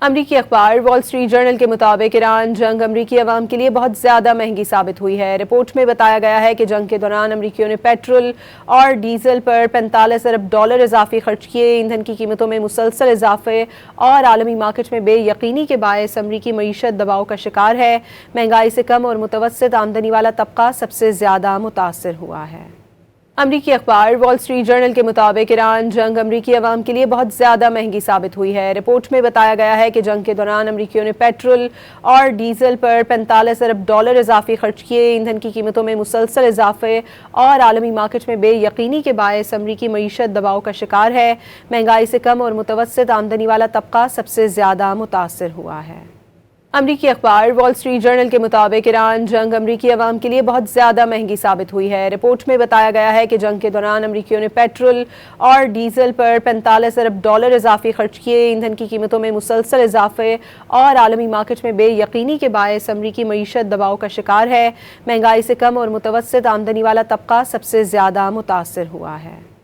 امریکی اخبار وال اسٹریٹ جرنل کے مطابق ایران جنگ امریکی عوام کے لیے بہت زیادہ مہنگی ثابت ہوئی ہے۔ رپورٹ میں بتایا گیا ہے کہ جنگ کے دوران امریکیوں نے پیٹرول اور ڈیزل پر $45 ارب اضافی خرچ کیے۔ ایندھن کی قیمتوں میں مسلسل اضافے اور عالمی مارکیٹ میں بے یقینی کے باعث امریکی معیشت دباؤ کا شکار ہے۔ مہنگائی سے کم اور متوسط آمدنی والا طبقہ سب سے زیادہ متاثر ہوا ہے۔ امریکی اخبار وال اسٹریٹ جرنل کے مطابق ایران جنگ امریکی عوام کے لیے بہت زیادہ مہنگی ثابت ہوئی ہے۔ رپورٹ میں بتایا گیا ہے کہ جنگ کے دوران امریکیوں نے پیٹرول اور ڈیزل پر $45 ارب اضافی خرچ کیے۔ ایندھن کی قیمتوں میں مسلسل اضافے اور عالمی مارکیٹ میں بے یقینی کے باعث امریکی معیشت دباؤ کا شکار ہے۔ مہنگائی سے کم اور متوسط آمدنی والا طبقہ سب سے زیادہ متاثر ہوا ہے۔ امریکی اخبار وال اسٹریٹ جرنل کے مطابق ایران جنگ امریکی عوام کے لیے بہت زیادہ مہنگی ثابت ہوئی ہے۔ رپورٹ میں بتایا گیا ہے کہ جنگ کے دوران امریکیوں نے پیٹرول اور ڈیزل پر $45 ارب اضافی خرچ کیے۔ ایندھن کی قیمتوں میں مسلسل اضافے اور عالمی مارکیٹ میں بے یقینی کے باعث امریکی معیشت دباؤ کا شکار ہے۔ مہنگائی سے کم اور متوسط آمدنی والا طبقہ سب سے زیادہ متاثر ہوا ہے۔